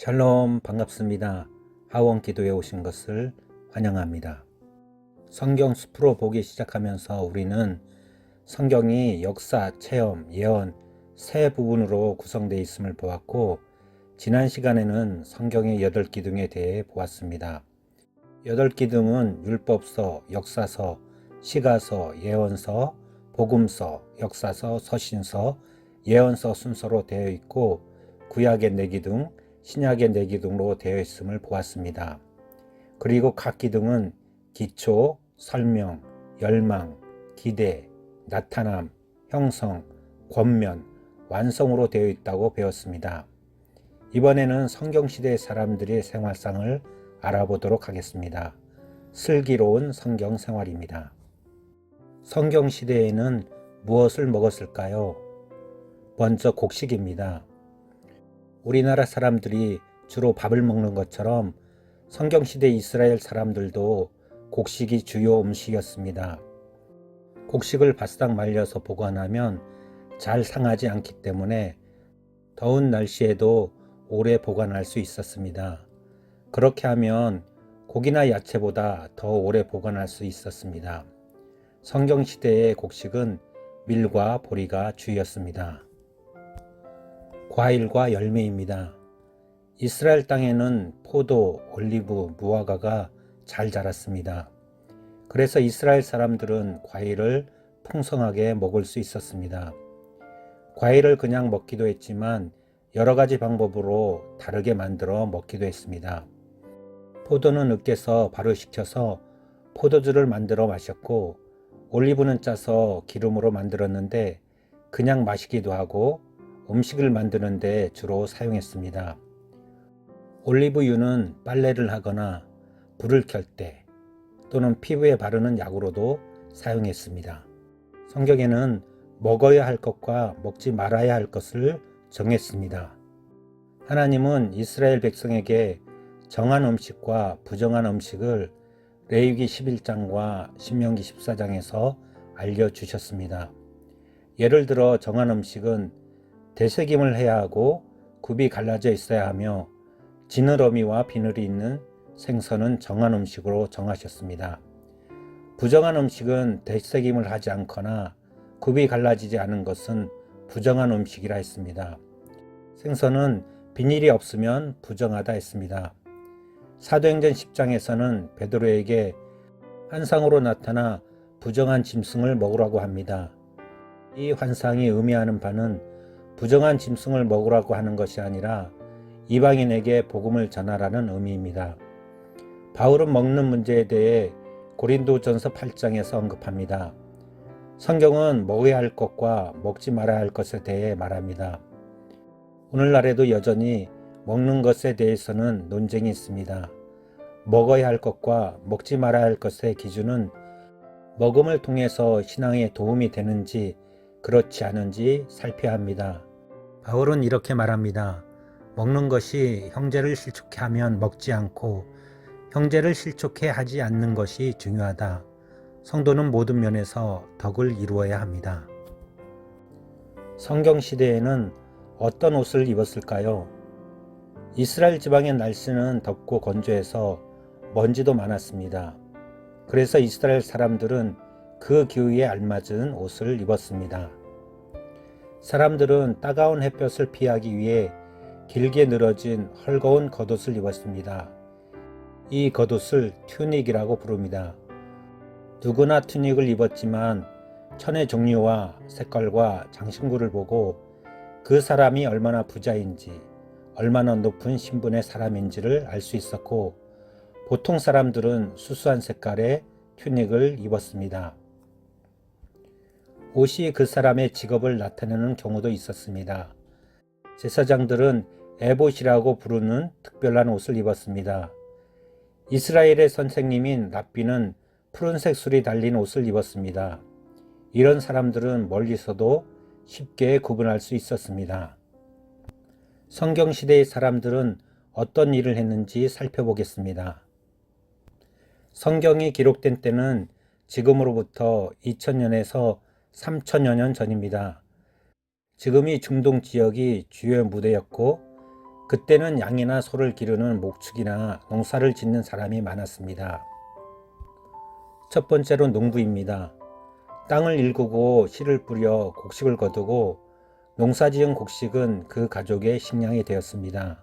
샬롬 반갑습니다. 하원 기도에 오신 것을 환영합니다. 성경 숲으로 보기 시작하면서 우리는 성경이 역사, 체험, 예언 세 부분으로 구성되어 있음을 보았고, 지난 시간에는 성경의 8기둥에 대해 보았습니다. 8기둥은 율법서, 역사서, 시가서, 예언서, 복음서, 역사서, 서신서, 예언서 순서로 되어 있고, 구약의 4기둥, 신약의 4기둥으로 되어 있음을 보았습니다. 그리고 각 기둥은 기초, 설명, 열망, 기대, 나타남, 형성, 권면, 완성으로 되어 있다고 배웠습니다. 이번에는 성경시대의 사람들의 생활상을 알아보도록 하겠습니다. 슬기로운 성경 생활입니다. 성경시대에는 무엇을 먹었을까요? 먼저 곡식입니다. 우리나라 사람들이 주로 밥을 먹는 것처럼 성경시대 이스라엘 사람들도 곡식이 주요 음식이었습니다. 곡식을 바싹 말려서 보관하면 잘 상하지 않기 때문에 더운 날씨에도 오래 보관할 수 있었습니다. 그렇게 하면 고기나 야채보다 더 오래 보관할 수 있었습니다. 성경시대의 곡식은 밀과 보리가 주였습니다. 과일과 열매입니다. 이스라엘 땅에는 포도, 올리브, 무화과가 잘 자랐습니다. 그래서 이스라엘 사람들은 과일을 풍성하게 먹을 수 있었습니다. 과일을 그냥 먹기도 했지만 여러 가지 방법으로 다르게 만들어 먹기도 했습니다. 포도는 으깨서 바로 식혀서 포도주를 만들어 마셨고, 올리브는 짜서 기름으로 만들었는데 그냥 마시기도 하고 음식을 만드는 데 주로 사용했습니다. 올리브유는 빨래를 하거나 불을 켤 때 또는 피부에 바르는 약으로도 사용했습니다. 성경에는 먹어야 할 것과 먹지 말아야 할 것을 정했습니다. 하나님은 이스라엘 백성에게 정한 음식과 부정한 음식을 레위기 11장과 신명기 14장에서 알려주셨습니다. 예를 들어 정한 음식은 되새김을 해야 하고 굽이 갈라져 있어야 하며, 지느러미와 비늘이 있는 생선은 정한 음식으로 정하셨습니다. 부정한 음식은 되새김을 하지 않거나 굽이 갈라지지 않은 것은 부정한 음식이라 했습니다. 생선은 비닐이 없으면 부정하다 했습니다. 사도행전 10장에서는 베드로에게 환상으로 나타나 부정한 짐승을 먹으라고 합니다. 이 환상이 의미하는 바는 부정한 짐승을 먹으라고 하는 것이 아니라 이방인에게 복음을 전하라는 의미입니다. 바울은 먹는 문제에 대해 고린도전서 8장에서 언급합니다. 성경은 먹어야 할 것과 먹지 말아야 할 것에 대해 말합니다. 오늘날에도 여전히 먹는 것에 대해서는 논쟁이 있습니다. 먹어야 할 것과 먹지 말아야 할 것의 기준은 먹음을 통해서 신앙에 도움이 되는지 그렇지 않은지 살펴야 합니다. 바울은 이렇게 말합니다. 먹는 것이 형제를 실족해 하면 먹지 않고 형제를 실족해 하지 않는 것이 중요하다. 성도는 모든 면에서 덕을 이루어야 합니다. 성경시대에는 어떤 옷을 입었을까요? 이스라엘 지방의 날씨는 덥고 건조해서 먼지도 많았습니다. 그래서 이스라엘 사람들은 그 기후에 알맞은 옷을 입었습니다. 사람들은 따가운 햇볕을 피하기 위해 길게 늘어진 헐거운 겉옷을 입었습니다. 이 겉옷을 튜닉이라고 부릅니다. 누구나 튜닉을 입었지만 천의 종류와 색깔과 장신구를 보고 그 사람이 얼마나 부자인지, 얼마나 높은 신분의 사람인지를 알 수 있었고, 보통 사람들은 수수한 색깔의 튜닉을 입었습니다. 옷이 그 사람의 직업을 나타내는 경우도 있었습니다. 제사장들은 에봇이라고 부르는 특별한 옷을 입었습니다. 이스라엘의 선생님인 랍비는 푸른색 술이 달린 옷을 입었습니다. 이런 사람들은 멀리서도 쉽게 구분할 수 있었습니다. 성경시대의 사람들은 어떤 일을 했는지 살펴보겠습니다. 성경이 기록된 때는 지금으로부터 2000년에서 3000여 년 전입니다. 지금이 중동 지역이 주요 무대였고, 그때는 양이나 소를 기르는 목축이나 농사를 짓는 사람이 많았습니다. 첫 번째로 농부입니다. 땅을 일구고 씨를 뿌려 곡식을 거두고 농사지은 곡식은 그 가족의 식량이 되었습니다.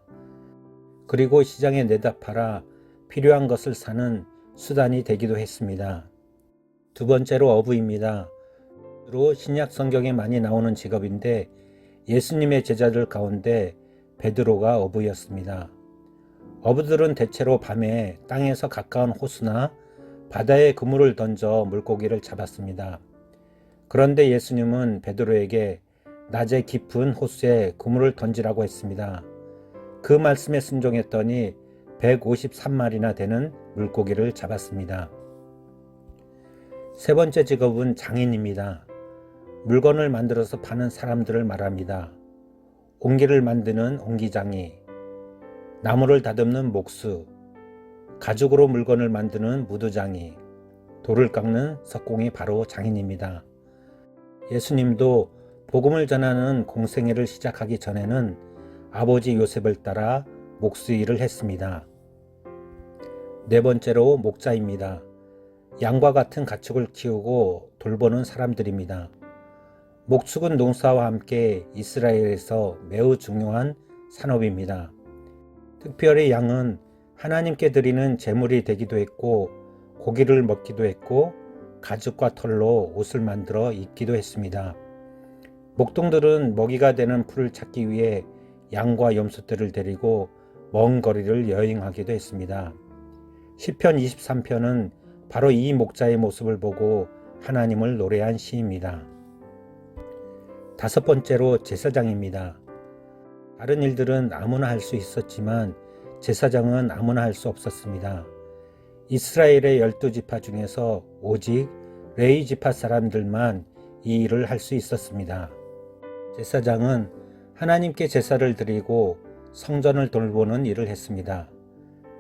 그리고 시장에 내다 팔아 필요한 것을 사는 수단이 되기도 했습니다. 두 번째로 어부입니다. 주로 신약 성경에 많이 나오는 직업인데 예수님의 제자들 가운데 베드로가 어부였습니다. 어부들은 대체로 밤에 땅에서 가까운 호수나 바다에 그물을 던져 물고기를 잡았습니다. 그런데 예수님은 베드로에게 낮에 깊은 호수에 그물을 던지라고 했습니다. 그 말씀에 순종했더니 153마리나 되는 물고기를 잡았습니다. 세 번째 직업은 장인입니다. 물건을 만들어서 파는 사람들을 말합니다. 옹기를 만드는 옹기장이, 나무를 다듬는 목수, 가죽으로 물건을 만드는 무두장이, 돌을 깎는 석공이 바로 장인입니다. 예수님도 복음을 전하는 공생애를 시작하기 전에는 아버지 요셉을 따라 목수 일을 했습니다. 네 번째로 목자입니다. 양과 같은 가축을 키우고 돌보는 사람들입니다. 목축은 농사와 함께 이스라엘에서 매우 중요한 산업입니다. 특별히 양은 하나님께 드리는 제물이 되기도 했고 고기를 먹기도 했고 가죽과 털로 옷을 만들어 입기도 했습니다. 목동들은 먹이가 되는 풀을 찾기 위해 양과 염소떼를 데리고 먼 거리를 여행하기도 했습니다. 시편 23편은 바로 이 목자의 모습을 보고 하나님을 노래한 시입니다. 다섯 번째로 제사장입니다. 다른 일들은 아무나 할 수 있었지만 제사장은 아무나 할 수 없었습니다. 이스라엘의 12지파 중에서 오직 레위 지파 사람들만 이 일을 할 수 있었습니다. 제사장은 하나님께 제사를 드리고 성전을 돌보는 일을 했습니다.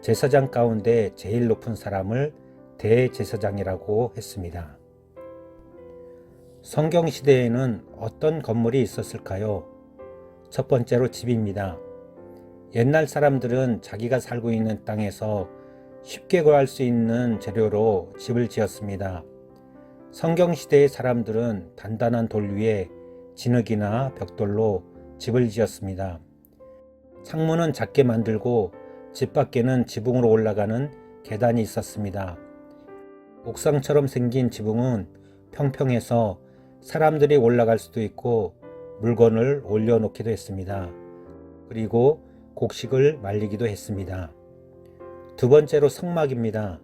제사장 가운데 제일 높은 사람을 대제사장이라고 했습니다. 성경시대에는 어떤 건물이 있었을까요? 첫 번째로 집입니다. 옛날 사람들은 자기가 살고 있는 땅에서 쉽게 구할 수 있는 재료로 집을 지었습니다. 성경시대의 사람들은 단단한 돌 위에 진흙이나 벽돌로 집을 지었습니다. 창문은 작게 만들고 집 밖에는 지붕으로 올라가는 계단이 있었습니다. 옥상처럼 생긴 지붕은 평평해서 사람들이 올라갈 수도 있고 물건을 올려놓기도 했습니다. 그리고 곡식을 말리기도 했습니다. 두 번째로 성막입니다.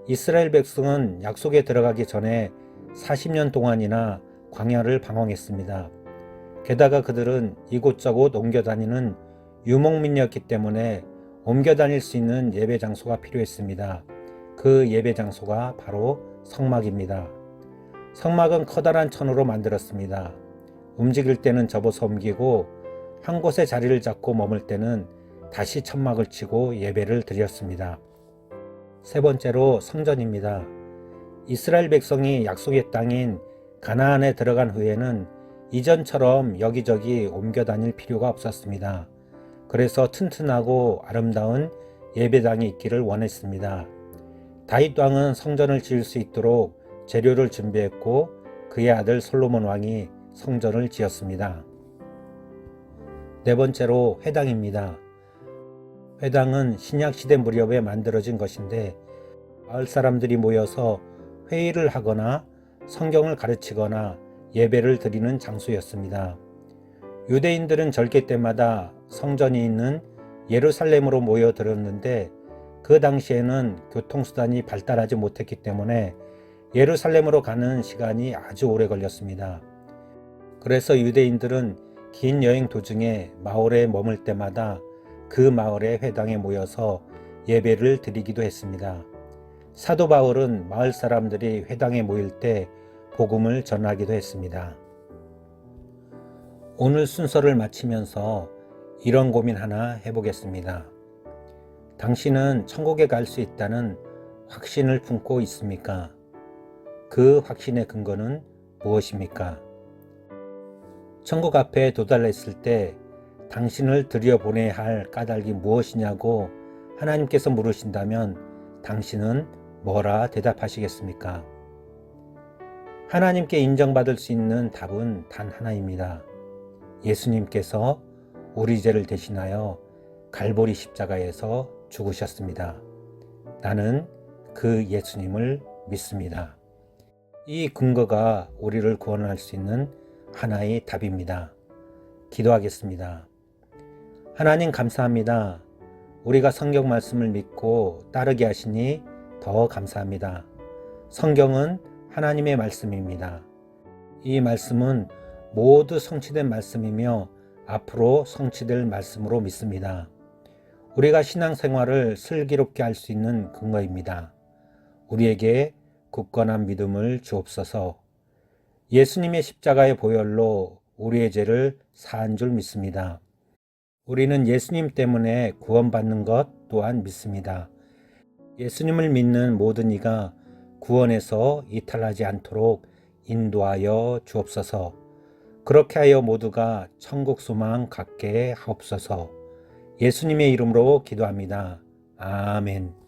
이스라엘 백성은 약속에 들어가기 전에 40년 동안이나 광야를 방황했습니다. 게다가 그들은 이곳저곳 옮겨 다니는 유목민이었기 때문에 옮겨 다닐 수 있는 예배 장소가 필요했습니다. 그 예배 장소가 바로 성막입니다. 성막은 커다란 천으로 만들었습니다. 움직일 때는 접어서 옮기고 한 곳에 자리를 잡고 머물 때는 다시 천막을 치고 예배를 드렸습니다. 세 번째로 성전입니다. 이스라엘 백성이 약속의 땅인 가나안에 들어간 후에는 이전처럼 여기저기 옮겨 다닐 필요가 없었습니다. 그래서 튼튼하고 아름다운 예배당이 있기를 원했습니다. 다윗 왕은 성전을 지을 수 있도록 재료를 준비했고 그의 아들 솔로몬 왕이 성전을 지었습니다. 네 번째로 회당입니다. 회당은 신약시대 무렵에 만들어진 것인데 마을 사람들이 모여서 회의를 하거나 성경을 가르치거나 예배를 드리는 장소였습니다. 유대인들은 절기 때마다 성전이 있는 예루살렘으로 모여들었는데 그 당시에는 교통수단이 발달하지 못했기 때문에 예루살렘으로 가는 시간이 아주 오래 걸렸습니다. 그래서 유대인들은 긴 여행 도중에 마을에 머물 때마다 그 마을의 회당에 모여서 예배를 드리기도 했습니다. 사도 바울은 마을 사람들이 회당에 모일 때 복음을 전하기도 했습니다. 오늘 순서를 마치면서 이런 고민 하나 해보겠습니다. 당신은 천국에 갈 수 있다는 확신을 품고 있습니까? 그 확신의 근거는 무엇입니까? 천국 앞에 도달했을 때 당신을 들여보내야 할 까닭이 무엇이냐고 하나님께서 물으신다면 당신은 뭐라 대답하시겠습니까? 하나님께 인정받을 수 있는 답은 단 하나입니다. 예수님께서 우리 죄를 대신하여 갈보리 십자가에서 죽으셨습니다. 나는 그 예수님을 믿습니다. 이 근거가 우리를 구원할 수 있는 하나의 답입니다. 기도하겠습니다. 하나님 감사합니다. 우리가 성경 말씀을 믿고 따르게 하시니 더 감사합니다. 성경은 하나님의 말씀입니다. 이 말씀은 모두 성취된 말씀이며 앞으로 성취될 말씀으로 믿습니다. 우리가 신앙생활을 슬기롭게 할 수 있는 근거입니다. 우리에게 굳건한 믿음을 주옵소서. 예수님의 십자가의 보혈로 우리의 죄를 사한 줄 믿습니다. 우리는 예수님 때문에 구원받는 것 또한 믿습니다. 예수님을 믿는 모든 이가 구원에서 이탈하지 않도록 인도하여 주옵소서. 그렇게 하여 모두가 천국 소망 갖게 하옵소서. 예수님의 이름으로 기도합니다. 아멘.